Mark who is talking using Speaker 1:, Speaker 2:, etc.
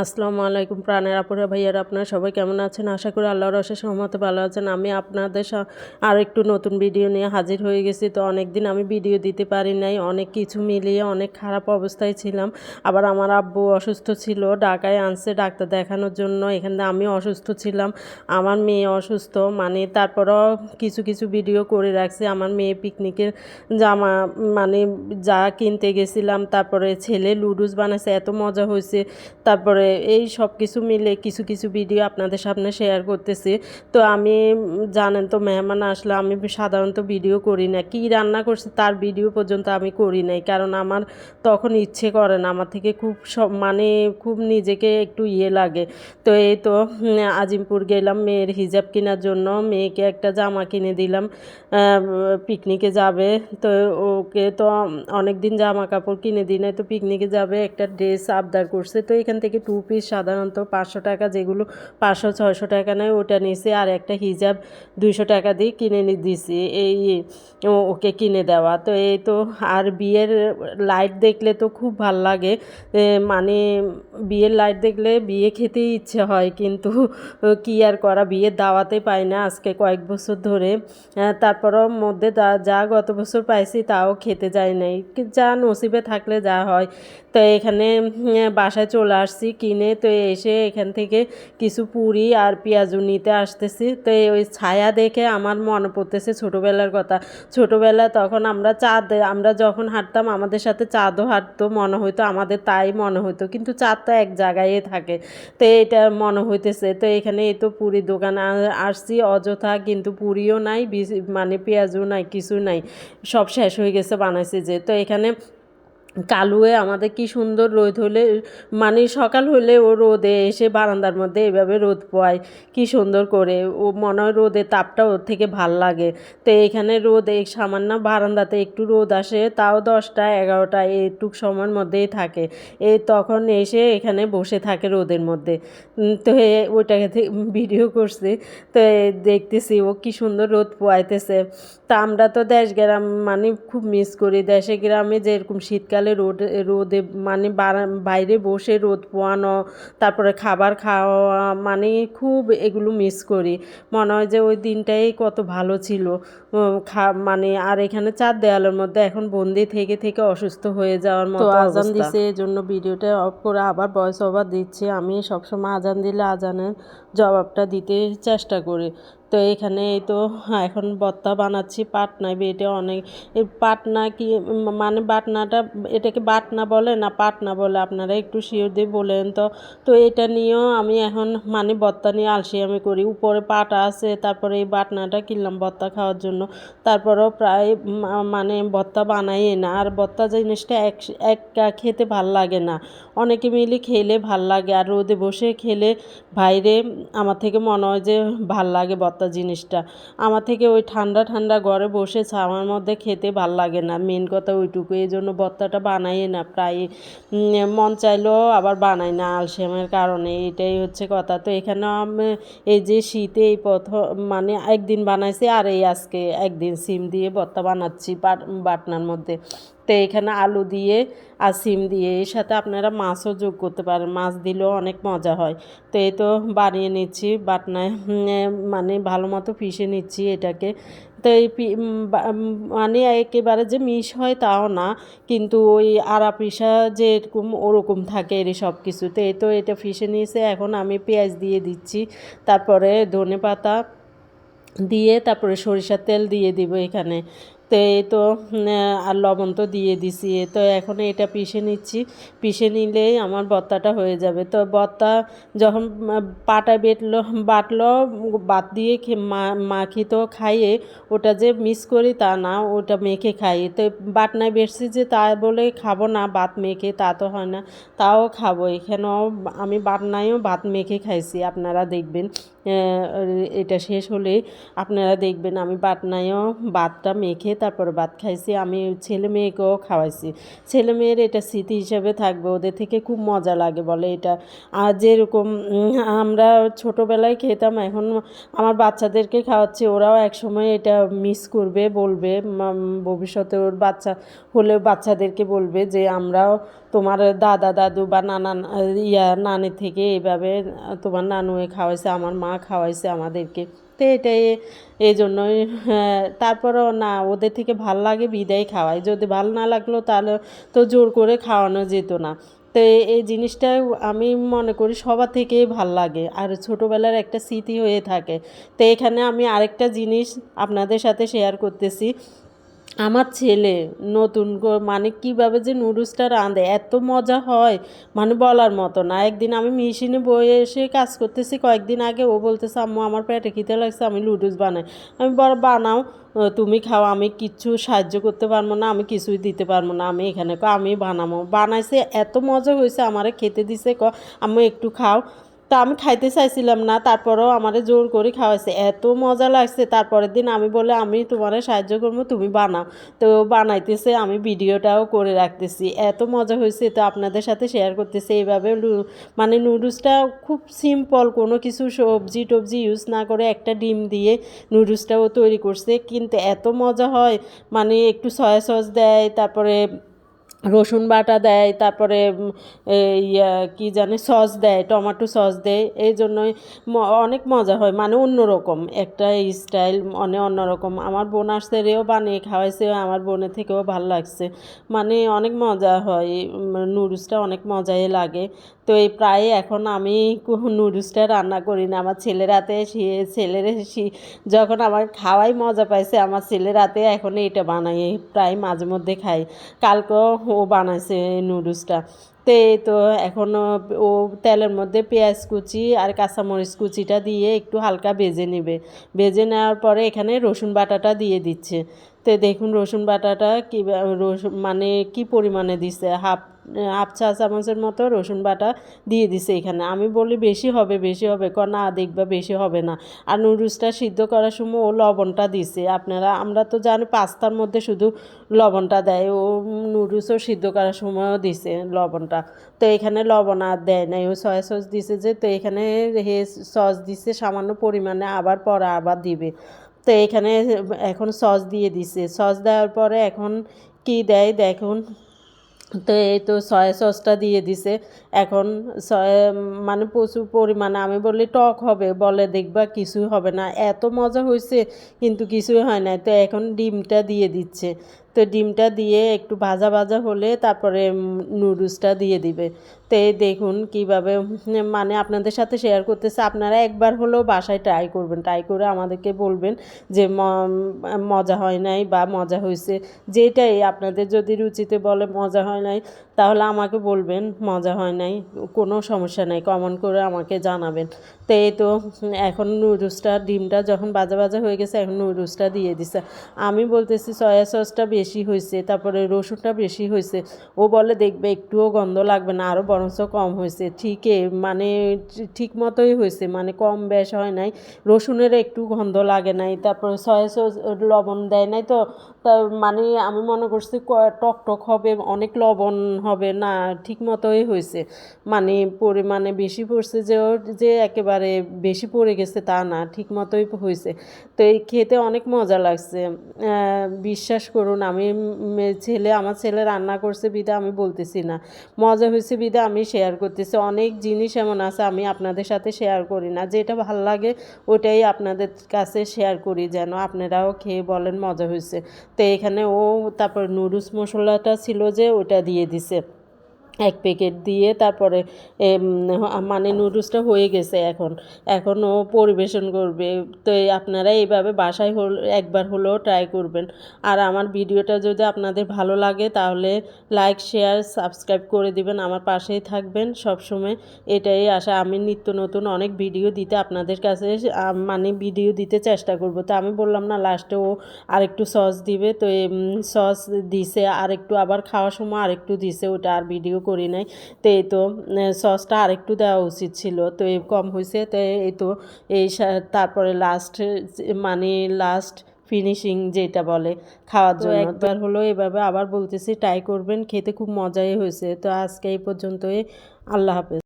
Speaker 1: আসসালামু আলাইকুম প্রাণের আপুরা ভাইয়ারা, আপনারা সবাই কেমন আছেন? আশা করি আল্লাহর অশেষ রহমতে ভালো আছেন। আমি আপনাদের আর একটু নতুন ভিডিও নিয়ে হাজির হয়ে গেছি। তো অনেক দিন আমি ভিডিও দিতে পারি নাই, অনেক কিছু মিলিয়ে অনেক খারাপ অবস্থায় ছিলাম। আবার আমার আব্বু অসুস্থ ছিল, ঢাকায় আনছে ডাক্তার দেখানোর জন্য। এখানে আমিও অসুস্থ ছিলাম, আমার মেয়ে অসুস্থ। তারপরও কিছু কিছু ভিডিও করে রাখছি। আমার মেয়ে পিকনিকের জামা যা কিনতে গেছিলাম, তারপরে ছেলে লুডুস বানাইছে, এত মজা হয়েছে। তারপরে এই সব কিছু মিলে কিছু কিছু ভিডিও আপনাদের সামনে শেয়ার করতেছি। তো আমি জানেন তো, মেহমান আসলে আমি সাধারণত ভিডিও করি না, কি রান্না করছি তার ভিডিও পর্যন্ত আমি করি নাই, কারণ আমার তখন ইচ্ছে করে না, আমার থেকে খুব খুব নিজেকে একটু লাগে। তো এই তো আজিমপুর গেলাম মেয়ের হিজাব কেনার জন্য, মেয়েকে একটা জামা কিনে দিলাম, পিকনিকে যাবে। তো ওকে তো অনেক দিন জামা কাপড় কিনে দিই নাই, তো পিকনিকে যাবে, একটা ড্রেস আবদার করছে। তো এখান থেকে 2 পিস সাধারণত 500 টাকা, যেগুলো 500-600 টাকা নেয় ওটা নিয়েছি, আর একটা হিজাব 200 টাকা দিয়ে কিনে দিছি এই ওকে কিনে দেওয়া। তো এই তো, আর বিয়ের লাইট দেখলে তো খুব ভাল লাগে। মানে বিয়ের লাইট দেখলে বিয়ে খেতেই ইচ্ছে হয়, কিন্তু কি আর করা, বিয়ের দাওয়াতে পাই না আজকে কয়েক বছর ধরে। তারপরও মধ্যে যা গত বছর পাইছি তাও খেতে যাই নাই, যা নসিবে থাকলে যা হয়। তো এখানে বাসায় চলে আসছি কিনে। তো এসে এখান থেকে কিছু পুরি আর পেঁয়াজু নিতে আসতেছি। তো ওই ছায়া দেখে আমার মনে পড়তেছে ছোটোবেলার কথা। ছোটোবেলা তখন আমরা যখন হাঁটতাম, আমাদের সাথে চাঁদও হাঁটতো, মনে হইতো আমাদের তাই মনে হইতো, কিন্তু চাঁদ তো এক জায়গায় থাকে। তো এটা মনে হইতেছে। তো এখানে এই তো পুরীর দোকানে আসছি অযথা, কিন্তু পুরিও নাই, পেঁয়াজও নাই, কিছু নাই, সব শেষ হয়ে গেছে বানাইছে যে। তো এখানে কালুয়ে আমাদের কি সুন্দর রোদ হলে, সকাল হলে ও রোদে এসে বারান্দার মধ্যে এভাবে রোদ পোয়ায়, কি সুন্দর করে। ও মনে হয় রোদের তাপটা ওর থেকে ভাল লাগে। তো এখানে রোদ এই সামান্য বারান্দাতে একটু রোদ আসে, তাও 10টা-11টা এইটুক সময়ের মধ্যেই থাকে। তখন এসে এখানে বসে থাকে রোদের মধ্যে। তো ওইটাকে ভিডিও করছি। তো দেখতেছি ও কি সুন্দর রোদ পোয়াইতেছে। তা আমরা তো দেশ গ্রাম খুব মিস করি, দেশে গ্রামে যেরকম শীতকালে রোদে বাইরে বসে রোদ পোয়ানো, তারপরে খাবার খাওয়া, খুব এগুলো মিস করি। মনে হয় যে ওই দিনটাই কত ভালো ছিল। আর এখানে 4 দেয়ালের মধ্যে এখন বন্দি থেকে থেকে অসুস্থ হয়ে যাওয়ার মতো অবস্থা। আজান দিছে, এই জন্য ভিডিওটা অফ করে আবার ভয়েস ওভার দিচ্ছি। আমি সবসময় আজান দিলে আজানের জবাবটা দিতে চেষ্টা করি। তো এখানে এই তো এখন ভর্তা বানাচ্ছি পাটনায় বেটে। অনেক এই পাটনা কি বাটনাটা, এটাকে বাটনা বলে না পাটনা বলে, আপনারা একটু শিওর দিয়ে বলেন তো। তো এটা নিয়েও আমি এখন ভর্তা নিয়ে আলসিয়ামি করি। উপরে পাটা আছে, তারপরে এই বাটনাটা কিনলাম ভর্তা খাওয়ার জন্য। তারপরেও প্রায় ভর্তা বানাই না, আর ভর্তা জিনিসটা একা খেতে ভাল লাগে না, অনেকে মিলে খেলে ভাল লাগে। আর রোদে বসে খেলে বাইরে আমার থেকে মনে হয় যে ভাল লাগে ভর্তা জিনিসটা, আমার থেকে ওই ঠান্ডা ঠান্ডা ঘরে বসে ছাওয়ার মধ্যে খেতে ভাল লাগে না। মেন কথা ওইটুকু, এই জন্য ভর্তাটা বানাই না প্রায়। মন চাইলেও আবার বানাই না আলসেমের কারণে, এটাই হচ্ছে কথা। তো এখানে আমি এই যে শীতে এই প্রথম একদিন বানাইছি, আর এই আজকে একদিন সিম দিয়ে ভর্তা বানাচ্ছি বাটনার মধ্যে। তো এখানে আলু দিয়ে আর সিম দিয়ে, এর সাথে আপনারা মাছও যোগ করতে পারেন, মাছ দিলেও অনেক মজা হয়। তো এই তো বানিয়ে নিচ্ছি বাটনায়, ভালো মতো পিষে নিচ্ছি এটাকে। তো এই একেবারে যে মিশ হয় তাও না, কিন্তু ওই আড়া পিষা যেরকম ওরকম থাকে এর সব কিছুতে। এই তো এটা পিষে নিয়েছে, এখন আমি পেঁয়াজ দিয়ে দিচ্ছি, তারপরে ধনেপাতা দিয়ে, তারপরে সরিষার তেল দিয়ে দিব এখানে। তো এই তো আর লবণ তো দিয়ে দিছি। তো এখন এটা পিষে নিচ্ছি, পিষে নিলেই আমার ভর্তাটা হয়ে যাবে। তো ভর্তা যখন পাটায় বাটলো বাত দিয়ে মাখি, তো খাইয়ে ওটা যে মিস করি তা না, ওটা মেখে খাই। তো বাটনায় বেশি যে তা বলে খাবো না ভাত মেখে, তা তো হয় না, তাও খাবো। এখানেও আমি বাটনায়ও ভাত মেখে খাইছি, আপনারা দেখবেন। এটা শেষ হলে আপনারা দেখবেন আমি বাটনায়ও ভাতটা মেখে তারপরে ভাত খাইছি। আমি ছেলে মেয়েকেও খাওয়াইছি। ছেলে মেয়ের এটা স্মৃতি হিসেবে থাকবে, ওদের থেকে খুব মজা লাগে বলে এটা। আর যেরকম আমরা ছোটোবেলায় খেতাম, এখন আমার বাচ্চাদেরকে খাওয়াচ্ছি, ওরাও একসময় এটা মিস করবে, বলবে ভবিষ্যতে ওর বাচ্চা হলেও বাচ্চাদেরকে বলবে যে আমরাও তোমার দাদা দাদু বা নানি থেকে এইভাবে তোমার নানু খাওয়াইছে, আমার মা খাওয়াইছে আমাদেরকে। তো এটাই এই জন্যই তারপরেও না, ওদের থেকে ভাল লাগে বিদায় খাওয়াই। যদি ভাল না লাগলো তাহলে তো জোর করে খাওয়ানো যেত না। তো এই জিনিসটা আমি মনে করি সবার থেকেই ভাল লাগে আর ছোটোবেলার একটা স্মৃতি হয়ে থাকে। তো এখানে আমি আরেকটা জিনিস আপনাদের সাথে শেয়ার করতেছি। আমার ছেলে নতুন মানে কীভাবে যে নুডলসটা রাঁধে, এত মজা হয় মানে বলার মতো না। একদিন আমি মেশিনে বয়ে এসে কাজ করতেছি কয়েকদিন আগে, ও বলতেছে আম্মু আমার পেটে খিদে লাগছে, আমি নুডলস বানাই। আমি বড় বানাও, তুমি খাও, আমি কিচ্ছু সাহায্য করতে পারবো না, আমি কিছুই দিতে পারবো না, আমি এখানে আমি বানাবো। বানাইছে, এত মজা হয়েছে, আমারে খেতে দিছে, আম্মু একটু খাও। তা আমি খাইতে চাইছিলাম না, তারপরেও আমারে জোর করে খাওয়াইছে, এত মজা লাগছে। তারপরের দিন আমি বলে আমি তোমারে সাহায্য করবো, তুমি বানাও। তো বানাইতেছে, আমি ভিডিওটাও করে রাখতেছি, এত মজা হয়েছে। তো আপনাদের সাথে শেয়ার করতেছি এইভাবে মানে নুডলসটা খুব সিম্পল, কোনো কিছু সবজি টবজি ইউজ না করে একটা ডিম দিয়ে নুডলসটাও তৈরি করছে, কিন্তু এত মজা হয়। মানে একটু সয়া সস দেয়, তারপরে রসুন বাটা দেয়, তারপরে কী জানি সস দেয়, টমেটো সস দেয়, এই জন্যই অনেক মজা হয়। মানে অন্যরকম একটা স্টাইল, মানে অন্যরকম। আমার বোন আসছে, রেও বানিয়ে খাওয়াইছে, আমার বোনের থেকেও ভালো লাগছে। মানে অনেক মজা হয়, নুডলসটা অনেক মজাই লাগে। তো এই প্রায় এখন আমি নুডলসটা রান্না করি না, আমার ছেলের হাতে যখন আমার খাওয়াই মজা পাইছে, আমার ছেলের হাতে এখন এটা বানাই, প্রায় মাঝে মধ্যে খাই। কালকেও ও বানাইছে নুডলসটা। তো এখন ও তেলের মধ্যে পেঁয়াজ কুচি আর কাঁচামরিচ কুচিটা দিয়ে একটু হালকা ভেজে নেবে। ভেজে নেওয়ার পরে এখানে রসুন বাটাটা দিয়ে দিচ্ছে। তো দেখুন রসুন বাটাটা কী রসুন মানে কী পরিমাণে দিছে, হাফ চা চামচের মতো রসুন বাটা দিয়ে দিছে এখানে। আমি বলি বেশি হবে বেশি হবে, না দেখবা বেশি হবে না। আর নুডলসটা সিদ্ধ করার সময় ও লবণটা দিছে। আমরা তো জানি পাস্তার মধ্যে শুধু লবণটা দেয়, ও নুডলসও সিদ্ধ করার সময়ও দিছে লবণটা। তো এখানে লবণ আর দেয় নাই, ও সয়া সস দিছে যে, তো এখানে সস দিছে সামান্য পরিমাণে, আবার দিবে। তো এখানে এখন সস দিয়ে দিছে, সস দেওয়ার পরে এখন কি দেয় দেখুন। তো এই তো সয়া সসটা দিয়ে দিছে। এখন সয়া মানে প্রচুর পরিমাণে, আমি বলি টক হবে, বলে দেখবা কিছুই হবে না, এত মজা হয়েছে, কিন্তু কিছুই হয় না। তো এখন ডিমটা দিয়ে দিচ্ছে। তো ডিমটা দিয়ে একটু ভাজা ভাজা হলে তারপরে নুডলসটা দিয়ে দিবে। তো এই দেখুন কীভাবে, মানে আপনাদের সাথে শেয়ার করতেছে। আপনারা একবার হলেও বাসায় ট্রাই করবেন, ট্রাই করে আমাদেরকে বলবেন যে মজা হয় নাই বা মজা হয়েছে। যেটাই আপনাদের যদি রুচিতে বলে মজা হয় নাই, তাহলে আমাকে বলবেন মজা হয় নাই, কোনো সমস্যা নেই, কমেন্ট করে আমাকে জানাবেন। তো এই তো এখন নুডলসটা, ডিমটা যখন ভাজা ভাজা হয়ে গেছে, এখন নুডলসটা দিয়ে দিছে। আমি বলতেছি সয়া সসটা বেশি হয়েছে, তারপরে রসুনটা বেশি হয়েছে। ও বলে দেখবে একটুও গন্ধ লাগবে না, আরও বরঞ্চ কম হয়েছে। মানে ঠিক মতোই হয়েছে, মানে কম বেশ হয় নাই, রসুনের একটু গন্ধ লাগে নাই, তারপরে সয়া সস লবণ দেয় নাই। তো মানে আমি মনে করছি টক টক হবে, অনেক লবণ হবে না, ঠিক মতোই হয়েছে। মানে পরিমাণে বেশি পড়ছে যে একেবারে বেশি পড়ে গেছে তা না, ঠিক মতোই হয়েছে। তো এই খেতে অনেক মজা লাগছে। বিশ্বাস করুন, আমার ছেলে রান্না করছে বিধে আমি বলতেছি না, মজা হয়েছে বিধে আমি শেয়ার করতেছি। অনেক জিনিস এমন আছে আমি আপনাদের সাথে শেয়ার করি না, যেটা ভালো লাগে ওটাই আপনাদের কাছে শেয়ার করি, যেন আপনারাও খেয়ে বলেন মজা হয়েছে। তো এখানে তারপর নুডলস মশলাটা ছিল যে ওটা দিয়ে দিছে, এক প্যাকেট দিয়ে। তারপরে মানে নুডলসটা হয়ে গেছে, এখন ও পরিবেশন করবে। তো আপনারা এইভাবে বাসায় একবার হলেও ট্রাই করবেন। আর আমার ভিডিওটা যদি আপনাদের ভালো লাগে তাহলে লাইক শেয়ার সাবস্ক্রাইব করে দিবেন, আমার পাশেই থাকবেন সব সময়, এটাই আশা। আমি নিত্য নতুন অনেক ভিডিও দিতে আপনাদের কাছে মানে ভিডিও দিতে চেষ্টা করব। তো আমি বললাম না, লাস্টে ও আরেকটু সস দিবে, তো সস দিছে আরেকটু, আবার খাওয়ার সময় আরেকটু দিছে, ওটা আর ভিডিও করি নাই। তো এই তো সসটা আরেকটু দেওয়া উচিত ছিল, তো কম হয়েছে। তো এই তো তারপরে লাস্ট ফিনিশিং যেটা বলে খাওয়ার জন্য। একবার হলো এভাবে আবার বলতেছি ট্রাই করবেন, খেতে খুব মজাই হয়েছে। তো আজকে এই পর্যন্তই, আল্লাহ হাফেজ।